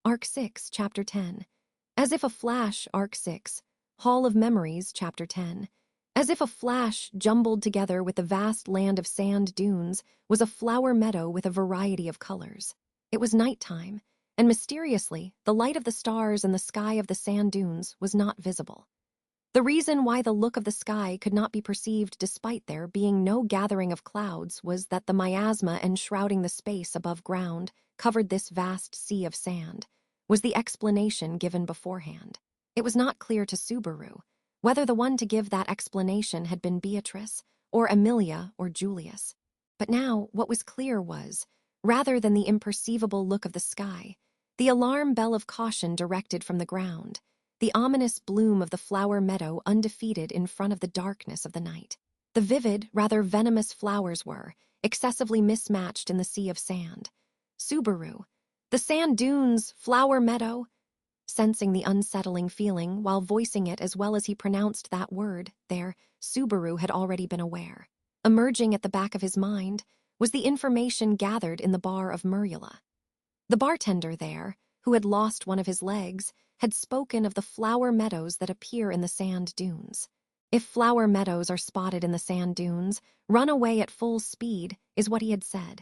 Arc 6, Chapter 10. As if a flash, Arc 6, Hall of Memories, Chapter 10. As if a flash jumbled together with the vast land of sand dunes was a flower meadow with a variety of colors. It was nighttime, and mysteriously, the light of the stars in the sky of the sand dunes was not visible. The reason why the look of the sky could not be perceived despite there being no gathering of clouds was that the miasma enshrouding the space above ground covered this vast sea of sand, was the explanation given beforehand. It was not clear to Subaru whether the one to give that explanation had been Beatrice, or Emilia, or Julius. But now, what was clear was, rather than the imperceivable look of the sky, the alarm bell of caution directed from the ground, the ominous bloom of the flower meadow undefeated in front of the darkness of the night. The vivid, rather venomous flowers were, excessively mismatched in the sea of sand. Subaru. The sand dunes, flower meadow. Sensing the unsettling feeling while voicing it as well as he pronounced that word, there, Subaru had already been aware. Emerging at the back of his mind was the information gathered in the bar of Murula. The bartender there, who had lost one of his legs, had spoken of the flower meadows that appear in the sand dunes. If flower meadows are spotted in the sand dunes, run away at full speed, is what he had said.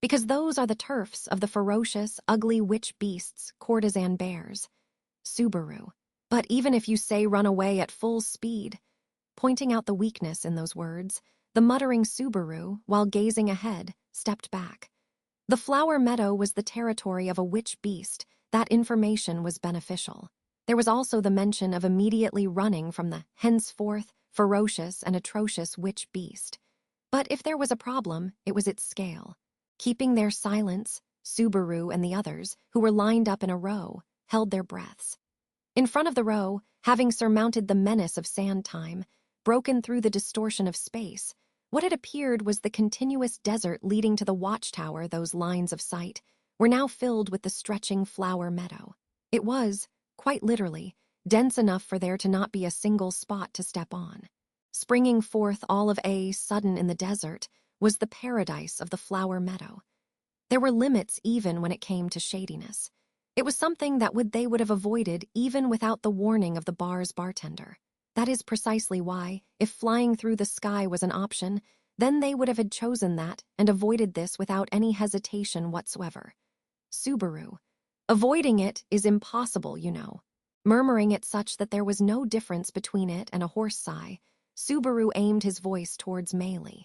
Because those are the turfs of the ferocious, ugly witch beasts, courtesan bears. Subaru. But even if you say run away at full speed, pointing out the weakness in those words, the muttering Subaru, while gazing ahead, stepped back. The flower meadow was the territory of a witch beast. That information was beneficial. There was also the mention of immediately running from the henceforth ferocious and atrocious witch beast. But if there was a problem, it was its scale. Keeping their silence, Subaru and the others, who were lined up in a row, held their breaths. In front of the row, having surmounted the menace of sand time, broken through the distortion of space, what had appeared was the continuous desert leading to the watchtower. Those lines of sight were now filled with the stretching flower meadow. It was, quite literally, dense enough for there to not be a single spot to step on. Springing forth all of a sudden in the desert was the paradise of the flower meadow. There were limits even when it came to shadiness. It was something that they would have avoided even without the warning of the bar's bartender. That is precisely why, if flying through the sky was an option, then they would have had chosen that and avoided this without any hesitation whatsoever. Subaru. Avoiding it is impossible, you know. Murmuring it such that there was no difference between it and a horse sigh, Subaru aimed his voice towards Meili.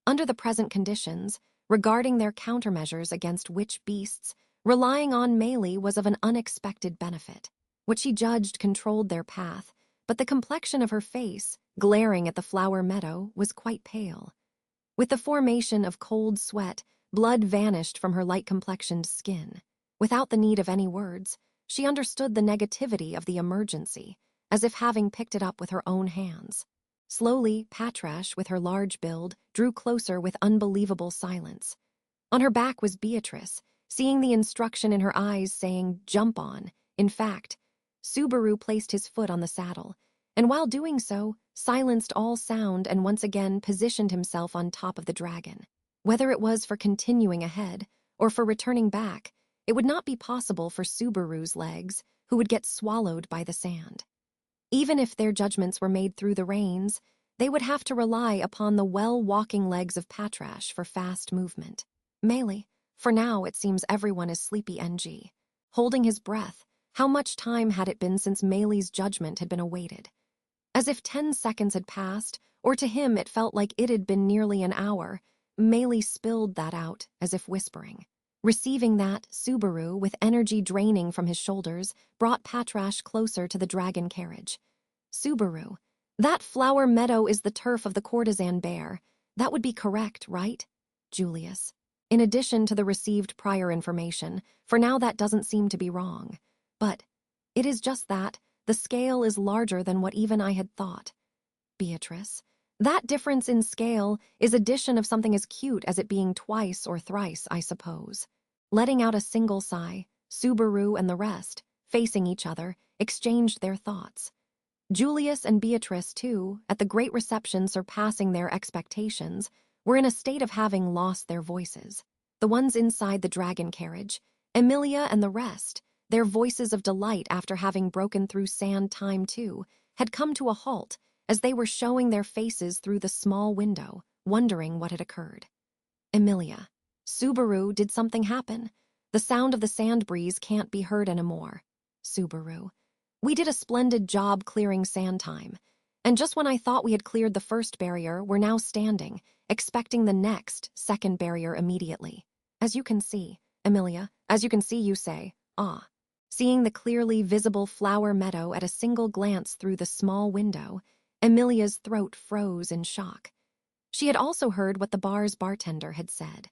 Under the present conditions, regarding their countermeasures against witch beasts, relying on Meili was of an unexpected benefit. What she judged controlled their path, but the complexion of her face, glaring at the flower meadow, was quite pale. With the formation of cold sweat, blood vanished from her light-complexioned skin. Without the need of any words, she understood the negativity of the emergency, as if having picked it up with her own hands. Slowly, Patrash, with her large build, drew closer with unbelievable silence. On her back was Beatrice, seeing the instruction in her eyes saying, "Jump on." In fact, Subaru placed his foot on the saddle, and while doing so, silenced all sound and once again positioned himself on top of the dragon. Whether it was for continuing ahead or for returning back, it would not be possible for Subaru's legs, who would get swallowed by the sand. Even if their judgments were made through the reins, they would have to rely upon the well-walking legs of Patrash for fast movement. Meili, for now it seems everyone is sleepy NG. Holding his breath, how much time had it been since Meili's judgment had been awaited? As if 10 seconds had passed, or to him it felt like it had been nearly an hour, Meili spilled that out, as if whispering. Receiving that, Subaru, with energy draining from his shoulders, brought Patrash closer to the dragon carriage. Subaru, that flower meadow is the turf of the courtesan bear. That would be correct, right? Julius. In addition to the received prior information, for now that doesn't seem to be wrong. But it is just that the scale is larger than what even I had thought. Beatrice. That difference in scale is addition of something as cute as it being twice or thrice, I suppose. Letting out a single sigh, Subaru and the rest, facing each other, exchanged their thoughts. Julius and Beatrice, too, at the great reception surpassing their expectations, were in a state of having lost their voices. The ones inside the dragon carriage, Emilia and the rest, their voices of delight after having broken through sand time too, had come to a halt as they were showing their faces through the small window, wondering what had occurred. Emilia. Subaru, did something happen? The sound of the sand breeze can't be heard anymore. Subaru. We did a splendid job clearing sand time. And just when I thought we had cleared the first barrier, we're now standing, expecting the next, second barrier immediately. As you can see, Emilia, as you can see, you say, ah. Seeing the clearly visible flower meadow at a single glance through the small window, Emilia's throat froze in shock. She had also heard what the bar's bartender had said.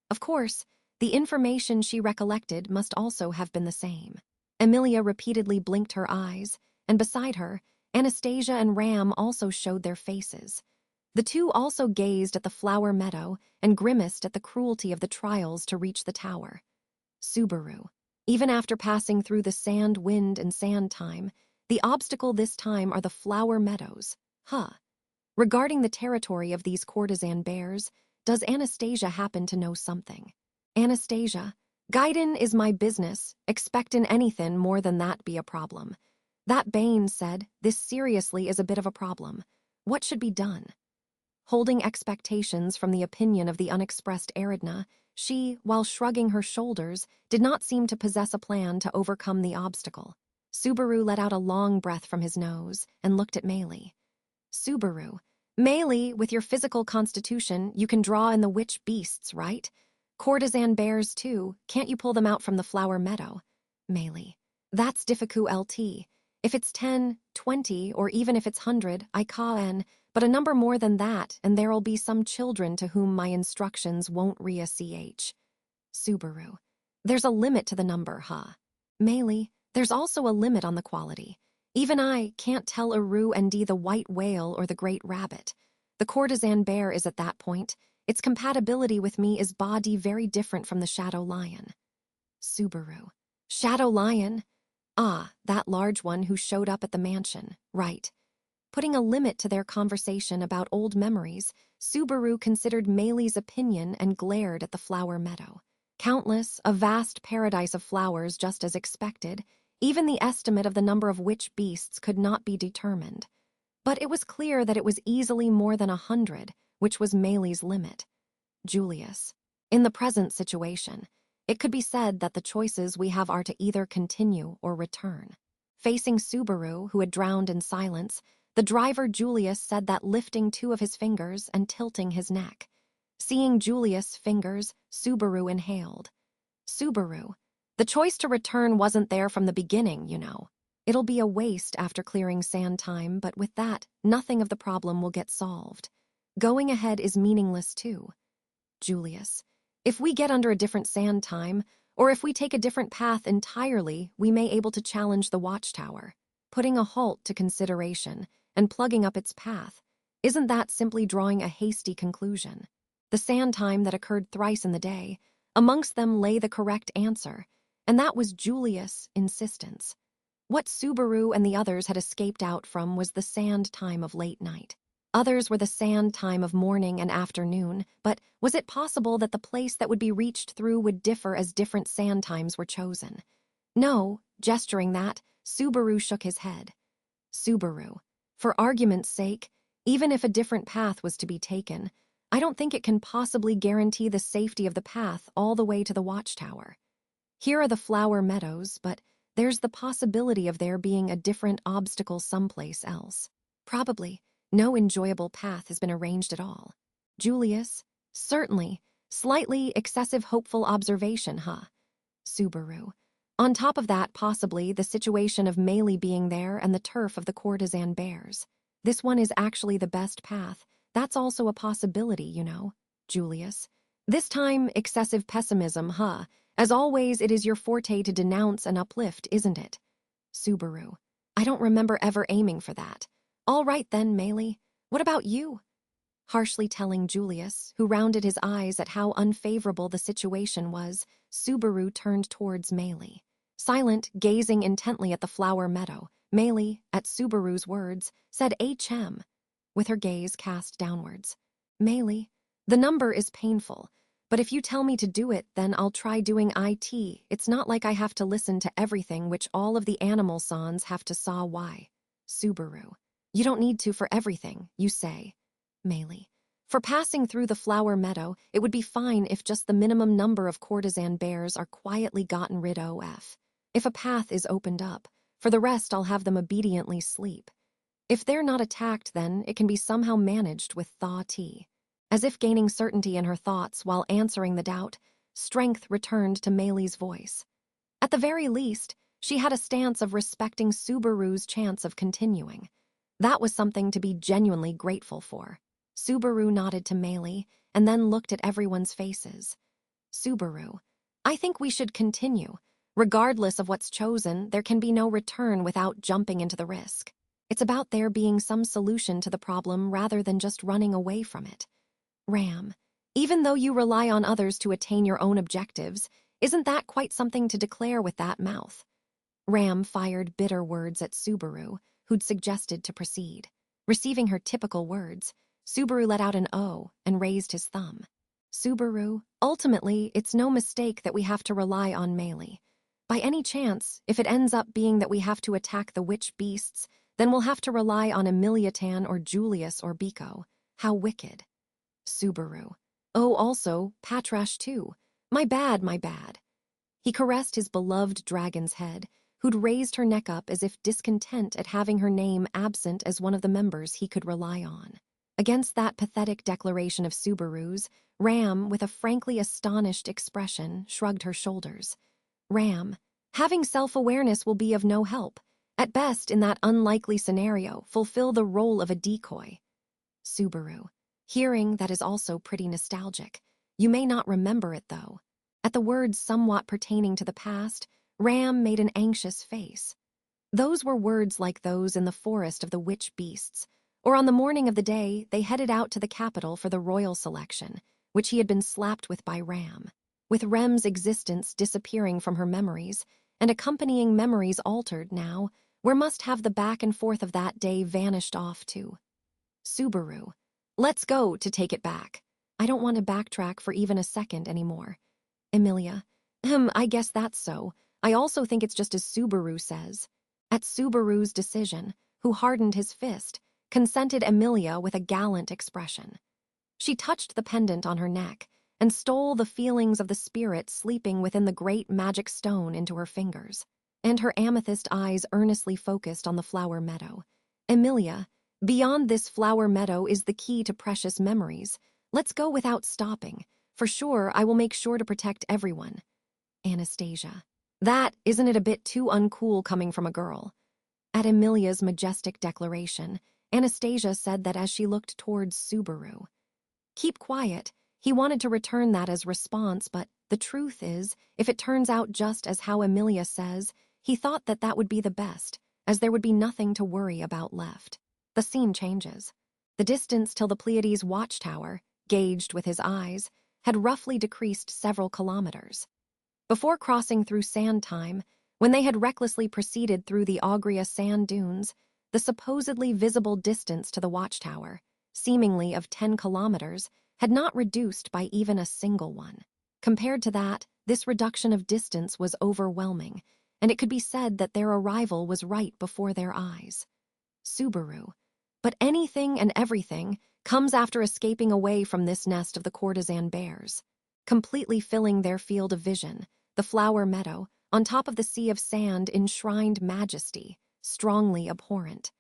Of course, the information she recollected must also have been the same. Emilia repeatedly blinked her eyes, and beside her, Anastasia and Ram also showed their faces. The two also gazed at the flower meadow and grimaced at the cruelty of the trials to reach the tower. Subaru. Even after passing through the sand, wind, and sand time, the obstacle this time are the flower meadows. Regarding the territory of these courtesan bears, does Anastasia happen to know something? Anastasia, guidin' is my business, expectin' anything more than that be a problem. That Bain said, this seriously is a bit of a problem. What should be done? Holding expectations from the opinion of the unexpressed Aridna, she, while shrugging her shoulders, did not seem to possess a plan to overcome the obstacle. Subaru let out a long breath from his nose and looked at Meili. Subaru. Meili, with your physical constitution, you can draw in the witch beasts, right? Courtesan bears, too. Can't you pull them out from the flower meadow? Meili. That's difficult LT. If it's 10, 20, or even if it's 100, I can, but a number more than that, and there'll be some children to whom my instructions won't ch. Subaru. There's a limit to the number, Meili. There's also a limit on the quality. Even I can't tell Aru and the white whale or the great rabbit. The courtesan bear is at that point. Its compatibility with me is body very different from the shadow lion. Subaru. Shadow lion? Ah, that large one who showed up at the mansion, right. Putting a limit to their conversation about old memories, Subaru considered Meili's opinion and glared at the flower meadow. Countless, a vast paradise of flowers just as expected. Even the estimate of the number of witch beasts could not be determined. But it was clear that it was easily more than 100, which was Meili's limit. Julius. In the present situation, it could be said that the choices we have are to either continue or return. Facing Subaru, who had drowned in silence, the driver Julius said that, lifting two of his fingers and tilting his neck. Seeing Julius' fingers, Subaru inhaled. Subaru. The choice to return wasn't there from the beginning, you know. It'll be a waste after clearing sand time, but with that, nothing of the problem will get solved. Going ahead is meaningless too. Julius. If we get under a different sand time, or if we take a different path entirely, we may able to challenge the watchtower. Putting a halt to consideration and plugging up its path, isn't that simply drawing a hasty conclusion? The sand time that occurred thrice in the day, amongst them lay the correct answer, and that was Julius' insistence. What Subaru and the others had escaped out from was the sand time of late night. Others were the sand time of morning and afternoon, but was it possible that the place that would be reached through would differ as different sand times were chosen? No, gesturing that, Subaru shook his head. Subaru. For argument's sake, even if a different path was to be taken, I don't think it can possibly guarantee the safety of the path all the way to the watchtower. Here are the flower meadows, but there's the possibility of there being a different obstacle someplace else. Probably, no enjoyable path has been arranged at all. Julius? Certainly. Slightly excessive hopeful observation, Subaru. On top of that, possibly, the situation of Meili being there and the turf of the courtesan bears. This one is actually the best path. That's also a possibility, you know. Julius. This time, excessive pessimism, As always, it is your forte to denounce and uplift, isn't it? Subaru. I don't remember ever aiming for that. All right then, Meili. What about you? Harshly telling Julius, who rounded his eyes at how unfavorable the situation was, Subaru turned towards Meili. Silent, gazing intently at the flower meadow, Meili, at Subaru's words, said HM, with her gaze cast downwards. Meili, the number is painful, But if you tell me to do it, then I'll try doing it. It's not like I have to listen to everything which all of the animal sans have to saw why. Subaru. You don't need to for everything, you say. Meili. For passing through the flower meadow, it would be fine if just the minimum number of courtesan bears are quietly gotten rid of. If a path is opened up, for the rest I'll have them obediently sleep. If they're not attacked, then it can be somehow managed with thaw tea. As if gaining certainty in her thoughts while answering the doubt, strength returned to Meili's voice. At the very least, she had a stance of respecting Subaru's chance of continuing. That was something to be genuinely grateful for. Subaru nodded to Meili and then looked at everyone's faces. Subaru, I think we should continue. Regardless of what's chosen, there can be no return without jumping into the risk. It's about there being some solution to the problem rather than just running away from it. Ram, even though you rely on others to attain your own objectives, isn't that quite something to declare with that mouth? Ram fired bitter words at Subaru, who'd suggested to proceed. Receiving her typical words, Subaru let out an "oh" and raised his thumb. Subaru, ultimately, it's no mistake that we have to rely on Meili. By any chance, if it ends up being that we have to attack the witch beasts, then we'll have to rely on Emiliatan or Julius or Biko. How wicked. Subaru. Oh, also, Patrash too. My bad, my bad. He caressed his beloved dragon's head, who'd raised her neck up as if discontent at having her name absent as one of the members he could rely on. Against that pathetic declaration of Subaru's, Ram, with a frankly astonished expression, shrugged her shoulders. Ram, having self-awareness will be of no help. At best, in that unlikely scenario, fulfill the role of a decoy. Subaru. Hearing that is also pretty nostalgic. You may not remember it, though. At the words somewhat pertaining to the past, Ram made an anxious face. Those were words like those in the forest of the witch beasts, or on the morning of the day they headed out to the capital for the royal selection, which he had been slapped with by Ram. With Rem's existence disappearing from her memories, and accompanying memories altered now, where must have the back and forth of that day vanished off too? Subaru. Let's go to take it back. I don't want to backtrack for even a second anymore. Emilia. I guess that's so. I also think it's just as Subaru says. At Subaru's decision, who hardened his fist, consented Emilia with a gallant expression. She touched the pendant on her neck and stole the feelings of the spirit sleeping within the great magic stone into her fingers, and her amethyst eyes earnestly focused on the flower meadow. Emilia, beyond this flower meadow is the key to precious memories. Let's go without stopping. For sure, I will make sure to protect everyone. Anastasia. That, isn't it a bit too uncool coming from a girl? At Emilia's majestic declaration, Anastasia said that as she looked towards Subaru. Keep quiet. He wanted to return that as response, but the truth is, if it turns out just as how Emilia says, he thought that that would be the best, as there would be nothing to worry about left. The scene changes. The distance till the Pleiades watchtower, gauged with his eyes, had roughly decreased several kilometers. Before crossing through sand time, when they had recklessly proceeded through the Augria sand dunes, the supposedly visible distance to the watchtower, seemingly of 10 kilometers, had not reduced by even a single one. Compared to that, this reduction of distance was overwhelming, and it could be said that their arrival was right before their eyes. Subaru. But anything and everything comes after escaping away from this nest of the courtesan bears. Completely filling their field of vision, the flower meadow, on top of the sea of sand, enshrined majesty, strongly abhorrent.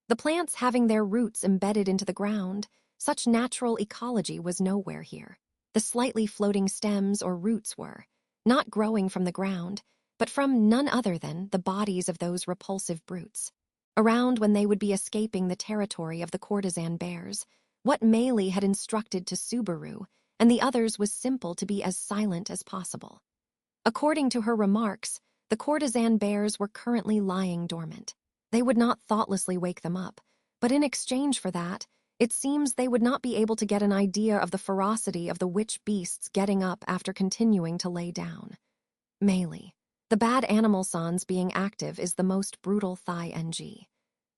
The plants having their roots embedded into the ground, such natural ecology was nowhere here. The slightly floating stems or roots were, not growing from the ground, but from none other than the bodies of those repulsive brutes. Around when they would be escaping the territory of the courtesan bears, what Meili had instructed to Subaru and the others was simple: to be as silent as possible. According to her remarks, the courtesan bears were currently lying dormant. They would not thoughtlessly wake them up, but in exchange for that, it seems they would not be able to get an idea of the ferocity of the witch beasts getting up after continuing to lay down. Meili. The bad animal sans being active is the most brutal thigh-ng.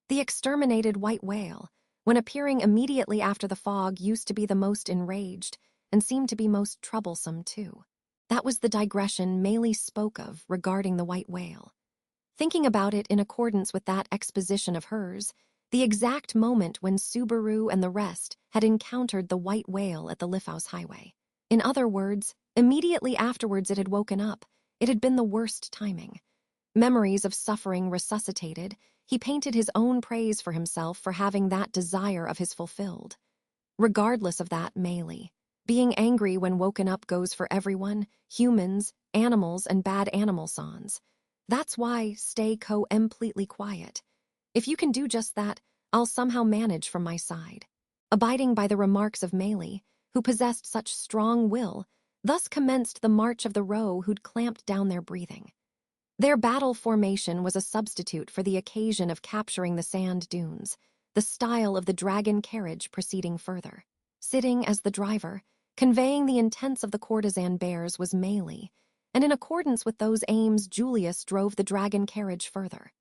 The exterminated white whale, when appearing immediately after the fog, used to be the most enraged, and seemed to be most troublesome too. That was the digression Meili spoke of regarding the white whale. Thinking about it in accordance with that exposition of hers, the exact moment when Subaru and the rest had encountered the white whale at the Liffhaus Highway. In other words, immediately afterwards it had woken up. It had been the worst timing. Memories of suffering resuscitated, he painted his own praise for himself for having that desire of his fulfilled. Regardless of that, Meili. Being angry when woken up goes for everyone, humans, animals, and bad animal sans. That's why stay completely quiet. If you can do just that, I'll somehow manage from my side. Abiding by the remarks of Meili, who possessed such strong will, thus commenced the march of the row who'd clamped down their breathing. Their battle formation was a substitute for the occasion of capturing the sand dunes, the style of the dragon carriage proceeding further. Sitting as the driver, conveying the intents of the courtesan bears was Meili, and in accordance with those aims Julius drove the dragon carriage further.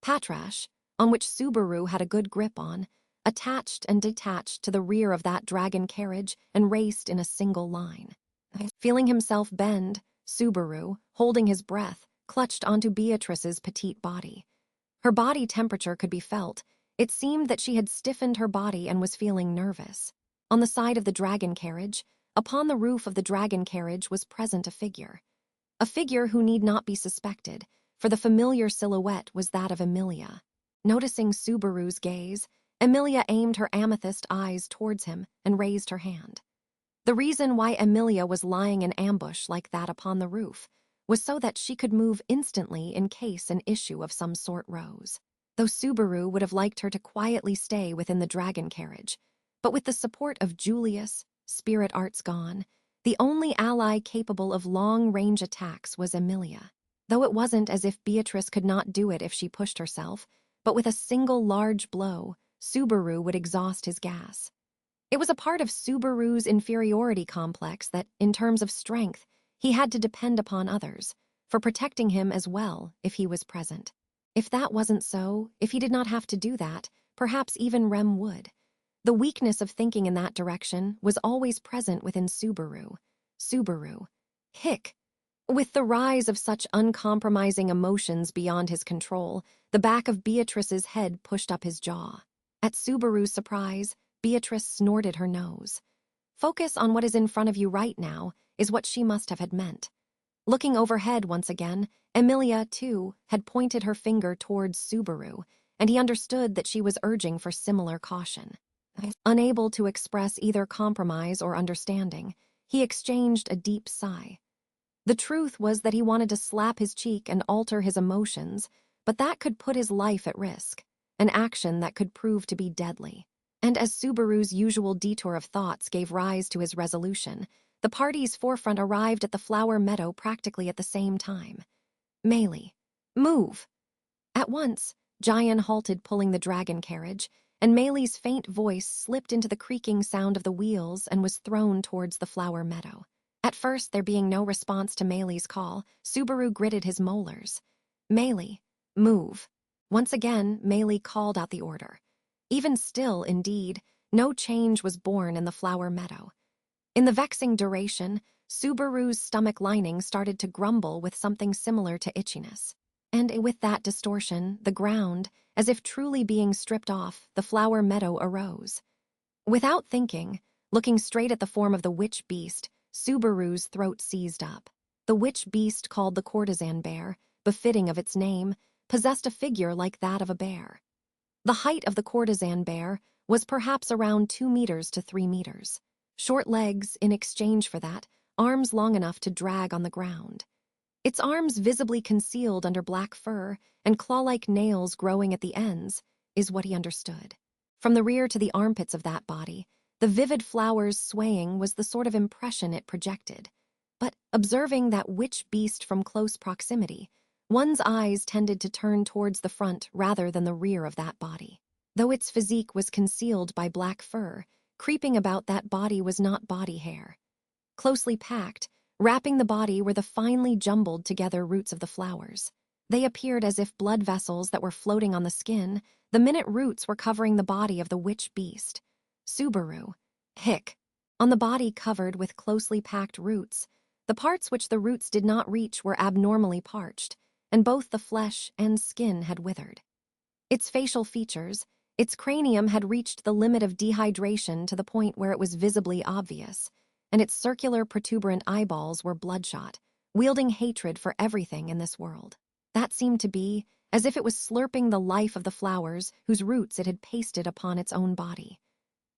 Patrash, on which Subaru had a good grip on, attached and detached to the rear of that dragon carriage and raced in a single line. Feeling himself bend, Subaru, holding his breath, clutched onto Beatrice's petite body. Her body temperature could be felt. It seemed that she had stiffened her body and was feeling nervous. On the side of the dragon carriage, upon the roof of the dragon carriage was present a figure. A figure who need not be suspected, for the familiar silhouette was that of Emilia. Noticing Subaru's gaze, Emilia aimed her amethyst eyes towards him and raised her hand. The reason why Emilia was lying in ambush like that upon the roof was so that she could move instantly in case an issue of some sort rose. Though Subaru would have liked her to quietly stay within the dragon carriage, but with the support of Julius, spirit arts gone, the only ally capable of long-range attacks was Emilia. Though it wasn't as if Beatrice could not do it if she pushed herself, but with a single large blow, Subaru would exhaust his gas. It was a part of Subaru's inferiority complex that, in terms of strength, he had to depend upon others, for protecting him as well if he was present. If that wasn't so, if he did not have to do that, perhaps even Rem would. The weakness of thinking in that direction was always present within Subaru. Subaru. Hick. With the rise of such uncompromising emotions beyond his control, the back of Beatrice's head pushed up his jaw. At Subaru's surprise, Beatrice snorted her nose. Focus on what is in front of you right now is what she must have had meant. Looking overhead once again, Emilia, too, had pointed her finger towards Subaru, and he understood that she was urging for similar caution. Unable to express either compromise or understanding, he exchanged a deep sigh. The truth was that he wanted to slap his cheek and alter his emotions, but that could put his life at risk, an action that could prove to be deadly. And as Subaru's usual detour of thoughts gave rise to his resolution, the party's forefront arrived at the flower meadow practically at the same time. Meili, move! At once, Jian halted pulling the dragon carriage, and Meili's faint voice slipped into the creaking sound of the wheels and was thrown towards the flower meadow. At first, there being no response to Meili's call, Subaru gritted his molars. Meili, move. Once again, Meili called out the order. Even still, indeed, no change was born in the flower meadow. In the vexing duration, Subaru's stomach lining started to grumble with something similar to itchiness. And with that distortion, the ground, as if truly being stripped off, the flower meadow arose. Without thinking, looking straight at the form of the witch beast, Subaru's throat seized up. The witch beast called the courtesan bear, befitting of its name, possessed a figure like that of a bear. The height of the courtesan bear was perhaps around 2 meters to 3 meters. Short legs, in exchange for that, arms long enough to drag on the ground. Its arms visibly concealed under black fur and claw-like nails growing at the ends, is what he understood. From the rear to the armpits of that body, the vivid flowers swaying was the sort of impression it projected. But observing that witch beast from close proximity, one's eyes tended to turn towards the front rather than the rear of that body. Though its physique was concealed by black fur, creeping about that body was not body hair. Closely packed, wrapping the body were the finely jumbled together roots of the flowers. They appeared as if blood vessels that were floating on the skin. The minute roots were covering the body of the witch beast. Subaru. Hick. on the body covered with closely packed roots. The parts which the roots did not reach were abnormally parched, and both the flesh and skin had withered. Its facial features, its cranium had reached the limit of dehydration to the point where it was visibly obvious, and its circular protuberant eyeballs were bloodshot, wielding hatred for everything in this world. That seemed to be as if it was slurping the life of the flowers whose roots it had pasted upon its own body.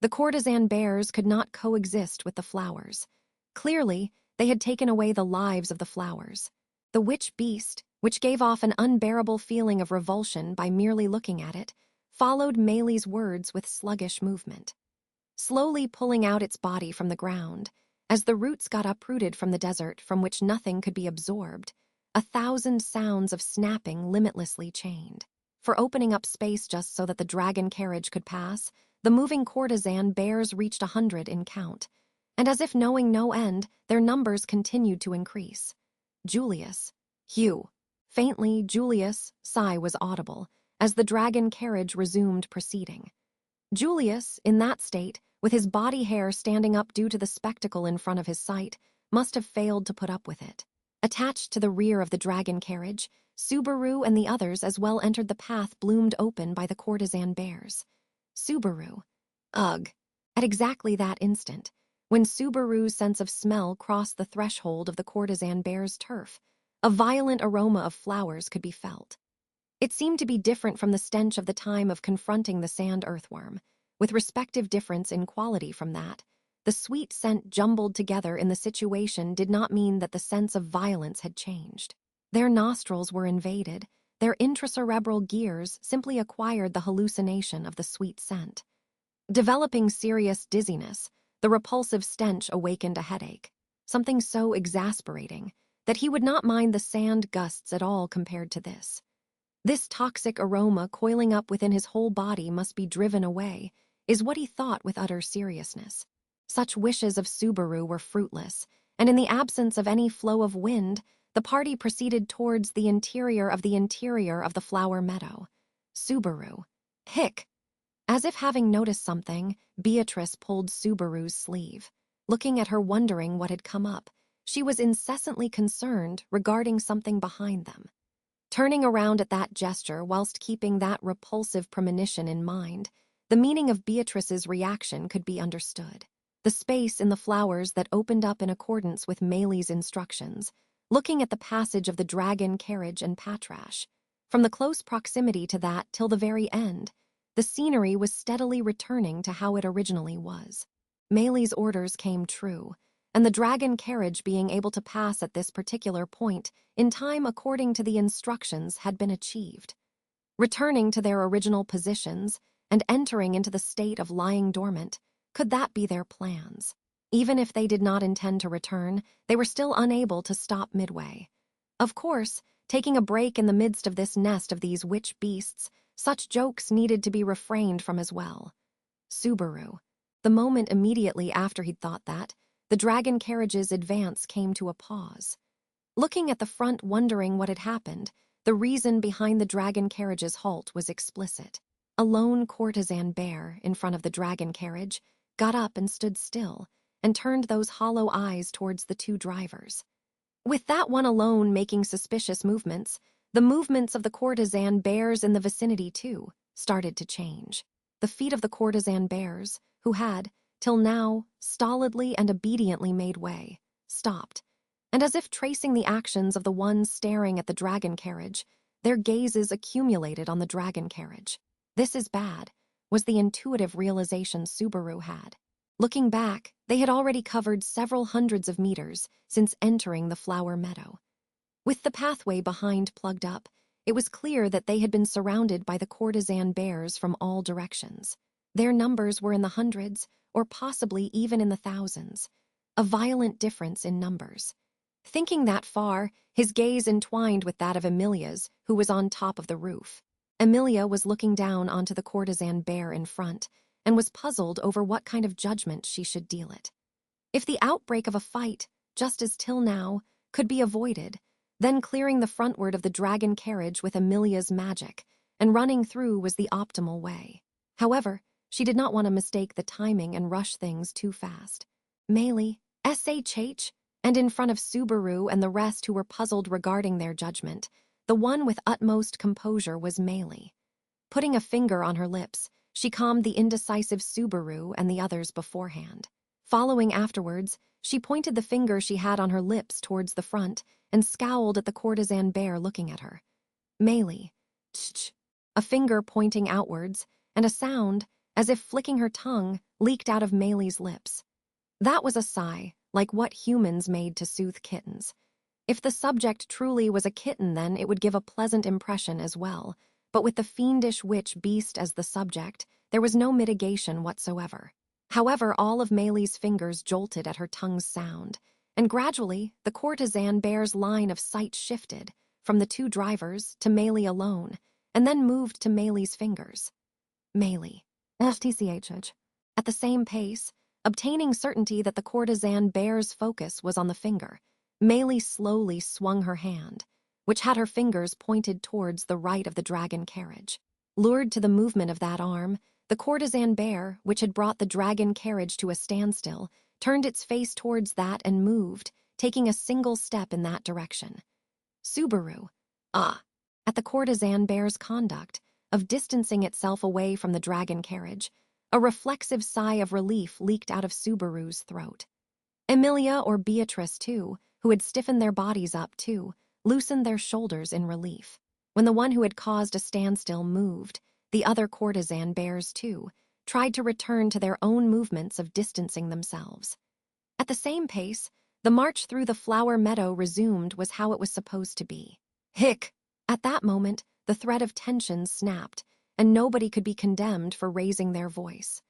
The courtesan bears could not coexist with the flowers. Clearly, they had taken away the lives of the flowers. The witch beast, which gave off an unbearable feeling of revulsion by merely looking at it, followed Meili's words with sluggish movement. Slowly pulling out its body from the ground, as the roots got uprooted from the desert from which nothing could be absorbed, 1,000 sounds of snapping limitlessly chained. For opening up space just so that the dragon carriage could pass, the moving courtesan bears reached 100 in count, and as if knowing no end, their numbers continued to increase. Julius, Hugh. Faintly, Julius' sigh was audible as the dragon carriage resumed proceeding. Julius, in that state, with his body hair standing up due to the spectacle in front of his sight, must have failed to put up with it. Attached to the rear of the dragon carriage, Subaru and the others as well entered the path bloomed open by the courtesan bears. Subaru. Ugh. At exactly that instant, when Subaru's sense of smell crossed the threshold of the courtesan bear's turf, a violent aroma of flowers could be felt. It seemed to be different from the stench of the time of confronting the sand earthworm, with respective difference in quality from that. The sweet scent jumbled together in the situation did not mean that the sense of violence had changed. Their nostrils were invaded, their intracerebral gears simply acquired the hallucination of the sweet scent. Developing serious dizziness, the repulsive stench awakened a headache, something so exasperating that he would not mind the sand gusts at all compared to this. This toxic aroma coiling up within his whole body must be driven away, is what he thought with utter seriousness. Such wishes of Subaru were fruitless, and in the absence of any flow of wind, the party proceeded towards the interior of the flower meadow. Subaru. Hick! As if having noticed something, Beatrice pulled Subaru's sleeve. Looking at her wondering what had come up, she was incessantly concerned regarding something behind them. Turning around at that gesture whilst keeping that repulsive premonition in mind, the meaning of Beatrice's reaction could be understood. The space in the flowers that opened up in accordance with Meili's instructions, looking at the passage of the dragon carriage and patrash. From the close proximity to that till the very end, the scenery was steadily returning to how it originally was. Meili's orders came true, and the dragon carriage being able to pass at this particular point in time according to the instructions had been achieved. Returning to their original positions and entering into the state of lying dormant, could that be their plans? Even if they did not intend to return, they were still unable to stop midway. Of course, taking a break in the midst of this nest of these witch beasts, such jokes needed to be refrained from as well. Subaru. The moment immediately after he'd thought that, the dragon carriage's advance came to a pause. Looking at the front wondering what had happened, the reason behind the dragon carriage's halt was explicit. A lone courtesan bear, in front of the dragon carriage, got up and stood still, and turned those hollow eyes towards the two drivers. With that one alone making suspicious movements, the movements of the courtesan bears in the vicinity, too, started to change. The feet of the courtesan bears, who had, till now, stolidly and obediently made way, stopped, and as if tracing the actions of the ones staring at the dragon carriage, their gazes accumulated on the dragon carriage. This is bad, was the intuitive realization Subaru had. Looking back, they had already covered several hundreds of meters since entering the flower meadow. With the pathway behind plugged up, it was clear that they had been surrounded by the courtesan bears from all directions. Their numbers were in the hundreds, or possibly even in the thousands. A violent difference in numbers. Thinking that far, his gaze entwined with that of Emilia's, who was on top of the roof. Emilia was looking down onto the courtesan bear in front, and was puzzled over what kind of judgment she should deal it. If the outbreak of a fight, just as till now, could be avoided, then clearing the frontward of the dragon carriage with Emilia's magic, and running through was the optimal way. However, she did not want to mistake the timing and rush things too fast. Meili, SHH, and in front of Subaru and the rest who were puzzled regarding their judgment, the one with utmost composure was Meili. Putting a finger on her lips, she calmed the indecisive Subaru and the others beforehand. Following afterwards, she pointed the finger she had on her lips towards the front and scowled at the courtesan bear looking at her. Meili, tch, a finger pointing outwards, and a sound, as if flicking her tongue, leaked out of Meili's lips. That was a sigh, like what humans made to soothe kittens. If the subject truly was a kitten, then it would give a pleasant impression as well, but with the fiendish witch beast as the subject, there was no mitigation whatsoever. However, all of Meili's fingers jolted at her tongue's sound, and gradually the courtesan bear's line of sight shifted from the two drivers to Meili alone, and then moved to Meili's fingers. Meili, STCHH. At the same pace, obtaining certainty that the courtesan bear's focus was on the finger, Meili slowly swung her hand, which had her fingers pointed towards the right of the dragon carriage. Lured to the movement of that arm, the courtesan bear, which had brought the dragon carriage to a standstill, turned its face towards that and moved, taking a single step in that direction. Subaru, at the courtesan bear's conduct, of distancing itself away from the dragon carriage, a reflexive sigh of relief leaked out of Subaru's throat. Emilia or Beatrice, too, who had stiffened their bodies up, too, loosened their shoulders in relief. When the one who had caused a standstill moved, the other courtesan bears, too, tried to return to their own movements of distancing themselves. At the same pace, the march through the flower meadow resumed was how it was supposed to be. Hic! At that moment, the thread of tension snapped, and nobody could be condemned for raising their voice.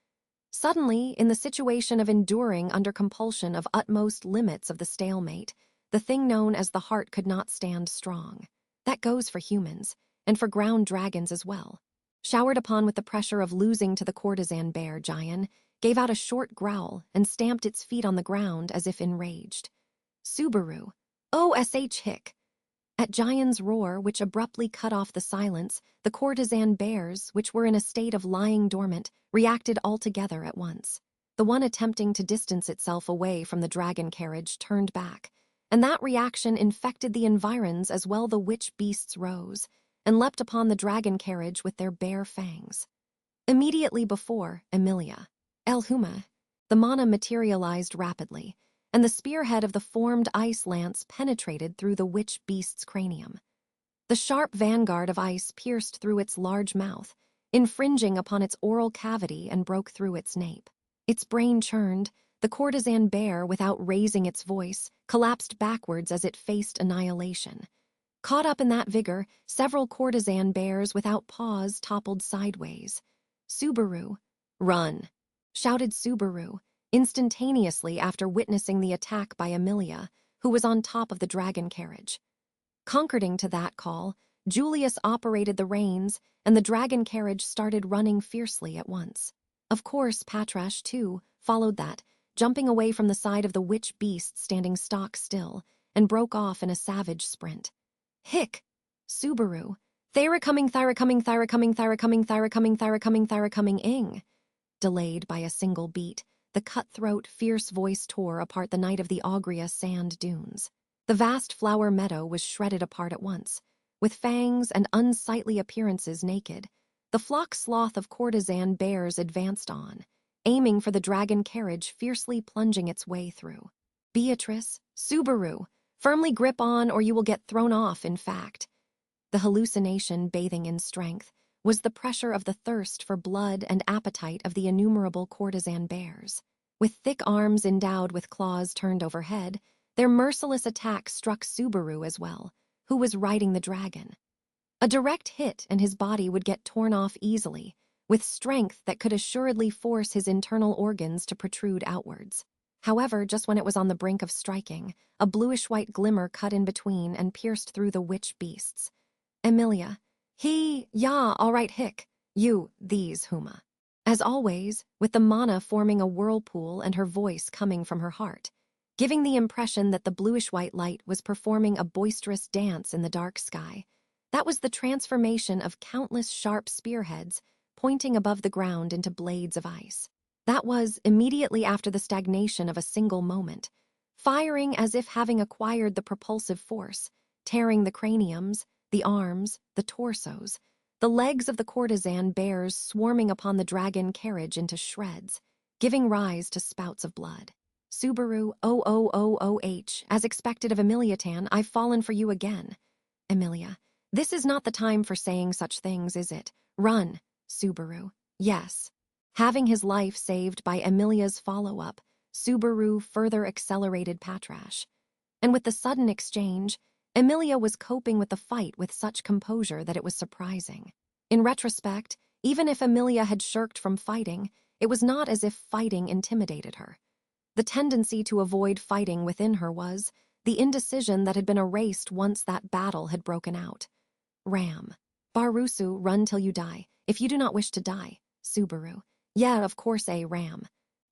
Suddenly, in the situation of enduring under compulsion of utmost limits of the stalemate, the thing known as the heart could not stand strong. That goes for humans, and for ground dragons as well. Showered upon with the pressure of losing to the courtesan bear, Giant gave out a short growl and stamped its feet on the ground as if enraged. Subaru, OSH hic. At Giant's roar, which abruptly cut off the silence, the courtesan bears, which were in a state of lying dormant, reacted altogether at once. The one attempting to distance itself away from the dragon carriage turned back, and that reaction infected the environs as well. The witch beasts rose and leapt upon the dragon carriage with their bare fangs. Immediately before Emilia, El Huma, the mana materialized rapidly, and the spearhead of the formed ice lance penetrated through the witch beast's cranium. The sharp vanguard of ice pierced through its large mouth, infringing upon its oral cavity, and broke through its nape. Its brain churned. The courtesan bear, without raising its voice, collapsed backwards as it faced annihilation. Caught up in that vigor, several courtesan bears without pause toppled sideways. Subaru, run, shouted Subaru, instantaneously after witnessing the attack by Emilia, who was on top of the dragon carriage. Concording to that call, Julius operated the reins, and the dragon carriage started running fiercely at once. Of course, Patrash, too, followed that, jumping away from the side of the witch beast standing stock still, and broke off in a savage sprint. Hic! Subaru, Thyra coming, ing. Delayed by a single beat, the cutthroat, fierce voice tore apart the night of the Augria sand dunes. The vast flower meadow was shredded apart at once. With fangs and unsightly appearances naked, the flock sloth of courtesan bears advanced on, aiming for the dragon carriage, fiercely plunging its way through. Beatrice, Subaru, firmly grip on or you will get thrown off, in fact. The hallucination bathing in strength was the pressure of the thirst for blood and appetite of the innumerable courtesan bears. With thick arms endowed with claws turned overhead, their merciless attack struck Subaru as well, who was riding the dragon. A direct hit and his body would get torn off easily, with strength that could assuredly force his internal organs to protrude outwards. However, just when it was on the brink of striking, a bluish-white glimmer cut in between and pierced through the witch beasts. Emilia, all right, hic, you, these, Huma. As always, with the mana forming a whirlpool and her voice coming from her heart, giving the impression that the bluish-white light was performing a boisterous dance in the dark sky. That was the transformation of countless sharp spearheads pointing above the ground into blades of ice. That was immediately after the stagnation of a single moment, firing as if having acquired the propulsive force, tearing the craniums, the arms, the torsos, the legs of the courtesan bears swarming upon the dragon carriage into shreds, giving rise to spouts of blood. Subaru, OOOOH, as expected of Emiliatan, I've fallen for you again. Emilia, this is not the time for saying such things, is it? Run, Subaru. Yes. Having his life saved by Emilia's follow-up, Subaru further accelerated Patrash. And with the sudden exchange, Emilia was coping with the fight with such composure that it was surprising. In retrospect, even if Emilia had shirked from fighting, it was not as if fighting intimidated her. The tendency to avoid fighting within her was the indecision that had been erased once that battle had broken out. Ram. Barusu, run till you die, if you do not wish to die. Subaru. Yeah, of course, Ram.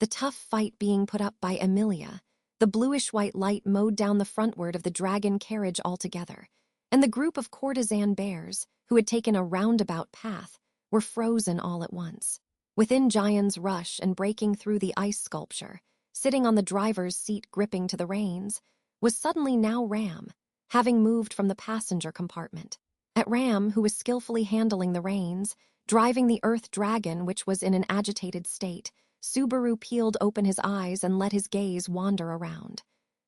The tough fight being put up by Emilia. The bluish-white light mowed down the frontward of the dragon carriage altogether, and the group of courtesan bears, who had taken a roundabout path, were frozen all at once. Within Giant's rush and breaking through the ice sculpture, sitting on the driver's seat gripping to the reins, was suddenly now Ram, having moved from the passenger compartment. At Ram, who was skillfully handling the reins, driving the earth dragon which was in an agitated state, Subaru peeled open his eyes and let his gaze wander around.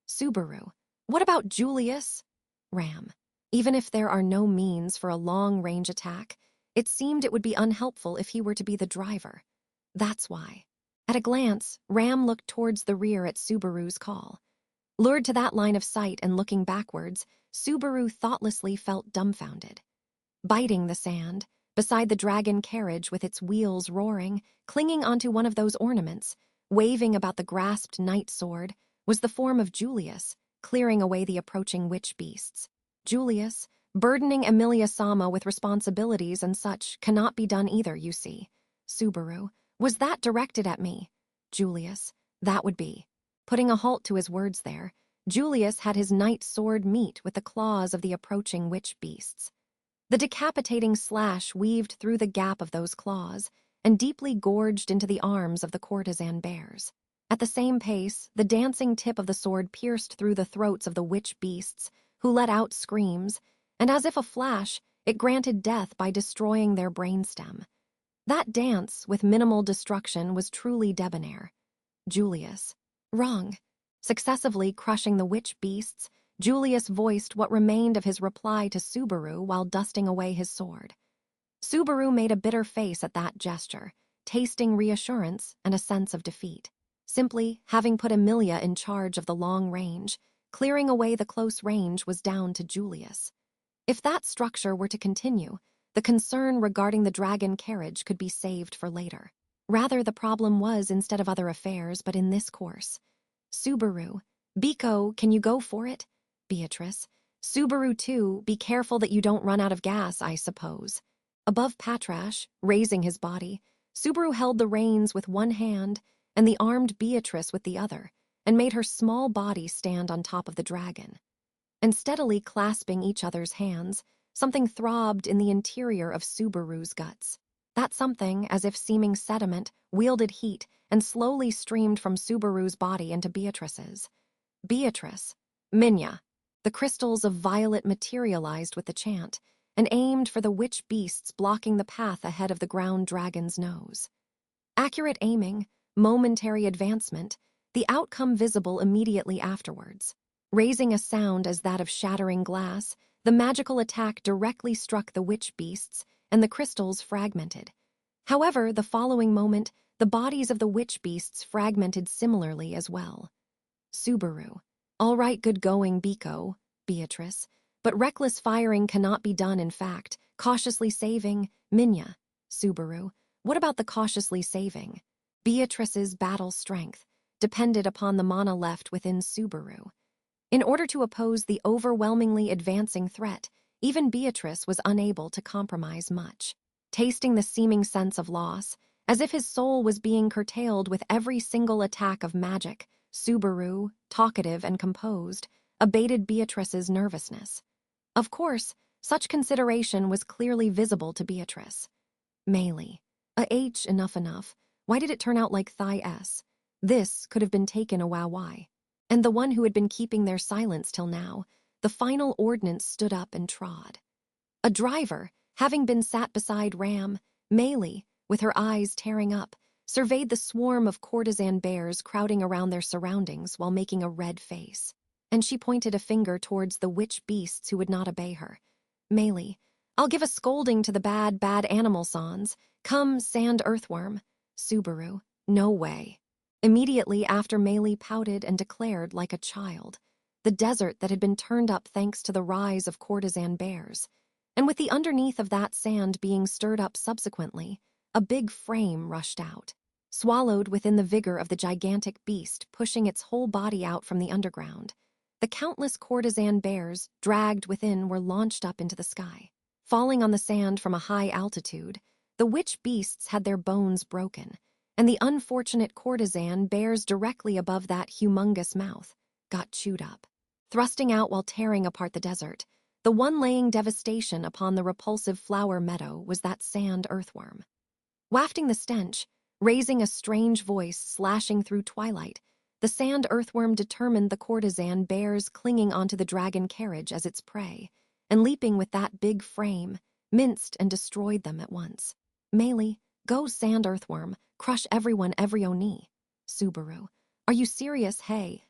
Subaru, what about Julius? Ram, even if there are no means for a long-range attack, it seemed it would be unhelpful if he were to be the driver. That's why. At a glance, Ram looked towards the rear at Subaru's call. Lured to that line of sight and looking backwards, Subaru thoughtlessly felt dumbfounded. Biting the sand, beside the dragon carriage with its wheels roaring, clinging onto one of those ornaments, waving about the grasped night sword, was the form of Julius, clearing away the approaching witch beasts. Julius, burdening Emilia Sama with responsibilities and such, cannot be done either, you see. Subaru, was that directed at me? Julius, that would be. Putting a halt to his words there, Julius had his night sword meet with the claws of the approaching witch beasts. The decapitating slash weaved through the gap of those claws and deeply gorged into the arms of the courtesan bears. At the same pace, the dancing tip of the sword pierced through the throats of the witch beasts, who let out screams, and as if a flash, it granted death by destroying their brainstem. That dance, with minimal destruction, was truly debonair. Julius. Wrong. Successively crushing the witch beasts, Julius voiced what remained of his reply to Subaru while dusting away his sword. Subaru made a bitter face at that gesture, tasting reassurance and a sense of defeat. Simply, having put Emilia in charge of the long range, clearing away the close range was down to Julius. If that structure were to continue, the concern regarding the dragon carriage could be saved for later. Rather, the problem was instead of other affairs, but in this course. Subaru. Biko, can you go for it? Beatrice. Subaru too, be careful that you don't run out of gas, I suppose. Above Patrash, raising his body, Subaru held the reins with one hand and the armed Beatrice with the other, and made her small body stand on top of the dragon. And steadily clasping each other's hands, something throbbed in the interior of Subaru's guts. That something, as if seeming sediment, wielded heat and slowly streamed from Subaru's body into Beatrice's. Beatrice. Minya. The crystals of violet materialized with the chant, and aimed for the witch beasts blocking the path ahead of the ground dragon's nose. Accurate aiming, momentary advancement, the outcome visible immediately afterwards. Raising a sound as that of shattering glass, the magical attack directly struck the witch beasts, and the crystals fragmented. However, the following moment, the bodies of the witch beasts fragmented similarly as well. Subaru. All right, good going, Biko. Beatrice. But reckless firing cannot be done, in fact. Cautiously saving. Minya. Subaru. What about the cautiously saving? Beatrice's battle strength depended upon the mana left within Subaru. In order to oppose the overwhelmingly advancing threat, even Beatrice was unable to compromise much. Tasting the seeming sense of loss, as if his soul was being curtailed with every single attack of magic, Subaru, talkative and composed, abated Beatrice's nervousness. Of course, such consideration was clearly visible to Beatrice. Melee. Enough. Why did it turn out like thigh S? This could have been taken a wow-why. And the one who had been keeping their silence till now, the final ordnance stood up and trod. A driver, having been sat beside Ram, Meili, with her eyes tearing up, surveyed the swarm of courtesan bears crowding around their surroundings while making a red face. And she pointed a finger towards the witch beasts who would not obey her. Meili, I'll give a scolding to the bad, bad animal sans. Come, sand earthworm. Subaru, no way. Immediately after Meili pouted and declared like a child, the desert that had been turned up thanks to the rise of courtesan bears. And with the underneath of that sand being stirred up subsequently, a big frame rushed out, swallowed within the vigor of the gigantic beast pushing its whole body out from the underground. The countless courtesan bears, dragged within, were launched up into the sky. Falling on the sand from a high altitude, the witch beasts had their bones broken, and the unfortunate courtesan bears directly above that humongous mouth got chewed up. Thrusting out while tearing apart the desert, the one laying devastation upon the repulsive flower meadow was that sand earthworm. Wafting the stench, raising a strange voice slashing through twilight, the sand earthworm determined the courtesan bears clinging onto the dragon carriage as its prey, and leaping with that big frame, minced and destroyed them at once. Meili, go sand earthworm, crush everyone every oni. Subaru, are you serious, hey?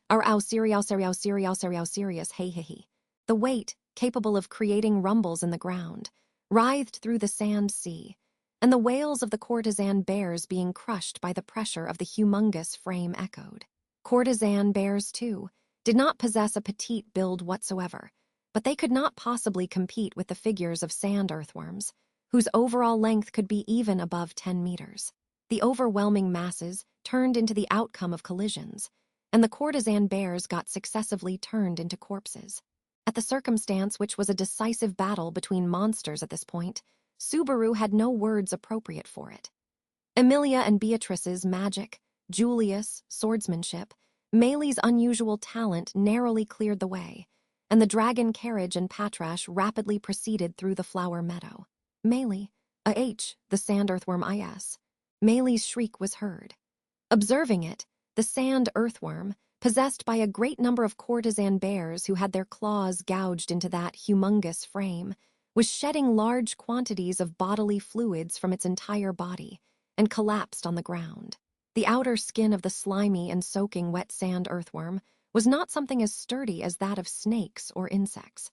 Serious, hey, hey, hey. The weight, capable of creating rumbles in the ground, writhed through the sand sea, and the wails of the courtesan bears being crushed by the pressure of the humongous frame echoed. Courtesan bears, too, did not possess a petite build whatsoever, but they could not possibly compete with the figures of sand earthworms, whose overall length could be even above 10 meters. The overwhelming masses turned into the outcome of collisions, and the courtesan bears got successively turned into corpses. At the circumstance which was a decisive battle between monsters at this point, Subaru had no words appropriate for it. Emilia and Beatrice's magic, Julius' swordsmanship, Meili's unusual talent narrowly cleared the way, and the dragon carriage and Patrash rapidly proceeded through the flower meadow. Meili, the sand earthworm is. Meili's shriek was heard. Observing it, the sand earthworm, possessed by a great number of courtesan bears who had their claws gouged into that humongous frame, was shedding large quantities of bodily fluids from its entire body and collapsed on the ground. The outer skin of the slimy and soaking wet sand earthworm was not something as sturdy as that of snakes or insects.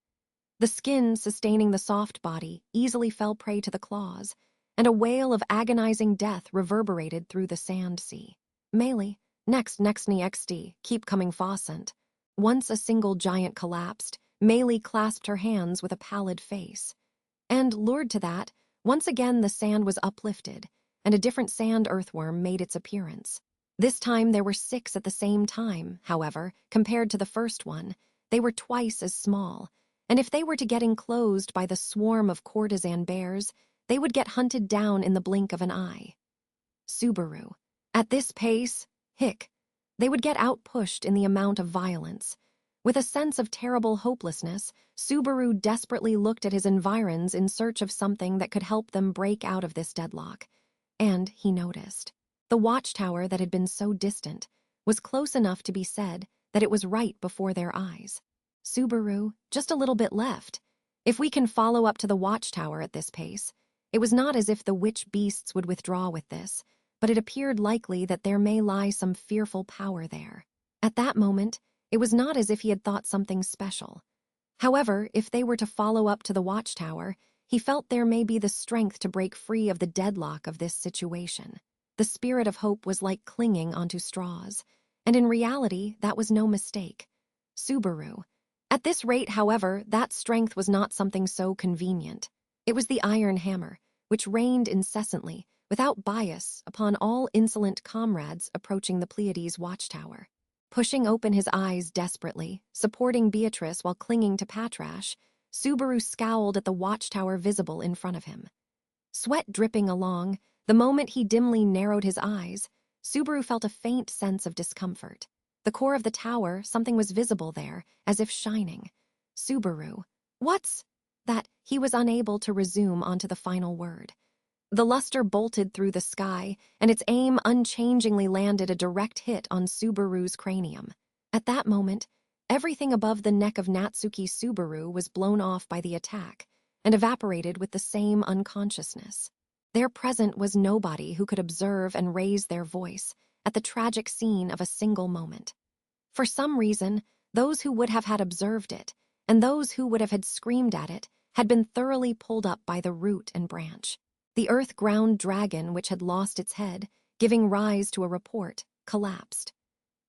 The skin sustaining the soft body easily fell prey to the claws, and a wail of agonizing death reverberated through the sand sea. Meili, next XD, keep coming faucent. Once a single giant collapsed, Meili clasped her hands with a pallid face. And, lured to that, once again the sand was uplifted, and a different sand earthworm made its appearance. This time there were 6 at the same time, however, compared to the first one. They were twice as small, and if they were to get enclosed by the swarm of courtesan bears, they would get hunted down in the blink of an eye. Subaru. At this pace, they would get outpushed in the amount of violence. With a sense of terrible hopelessness, Subaru desperately looked at his environs in search of something that could help them break out of this deadlock. And he noticed. The watchtower that had been so distant was close enough to be said that it was right before their eyes. Subaru, just a little bit left. If we can follow up to the watchtower at this pace. It was not as if the witch beasts would withdraw with this, but it appeared likely that there may lie some fearful power there. At that moment, it was not as if he had thought something special. However, if they were to follow up to the watchtower, he felt there may be the strength to break free of the deadlock of this situation. The spirit of hope was like clinging onto straws, and in reality, that was no mistake. Subaru. At this rate, however, that strength was not something so convenient. It was the iron hammer, which rained incessantly, without bias, upon all insolent comrades approaching the Pleiades watchtower. Pushing open his eyes desperately, supporting Beatrice while clinging to Patrash, Subaru scowled at the watchtower visible in front of him. Sweat dripping along, the moment he dimly narrowed his eyes, Subaru felt a faint sense of discomfort. The core of the tower, something was visible there, as if shining. Subaru. What's that? He was unable to resume onto the final word. The luster bolted through the sky, and its aim unchangingly landed a direct hit on Subaru's cranium. At that moment, everything above the neck of Natsuki Subaru was blown off by the attack and evaporated with the same unconsciousness. There present was nobody who could observe and raise their voice at the tragic scene of a single moment. For some reason, those who would have had observed it, and those who would have had screamed at it, had been thoroughly pulled up by the root and branch. The earth-ground dragon which had lost its head, giving rise to a report, collapsed.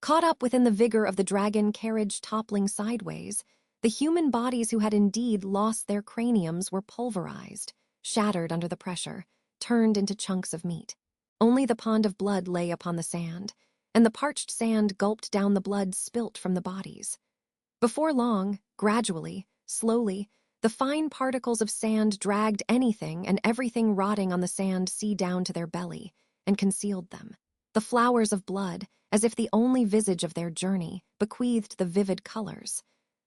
Caught up within the vigor of the dragon carriage toppling sideways, the human bodies who had indeed lost their craniums were pulverized, shattered under the pressure, turned into chunks of meat. Only the pond of blood lay upon the sand, and the parched sand gulped down the blood spilt from the bodies. Before long, gradually, slowly, the fine particles of sand dragged anything and everything rotting on the sand sea down to their belly, and concealed them. The flowers of blood, as if the only visage of their journey, bequeathed the vivid colors.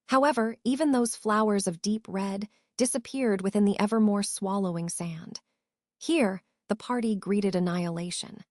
However, even those flowers of deep red disappeared within the evermore swallowing sand. Here, the party greeted annihilation.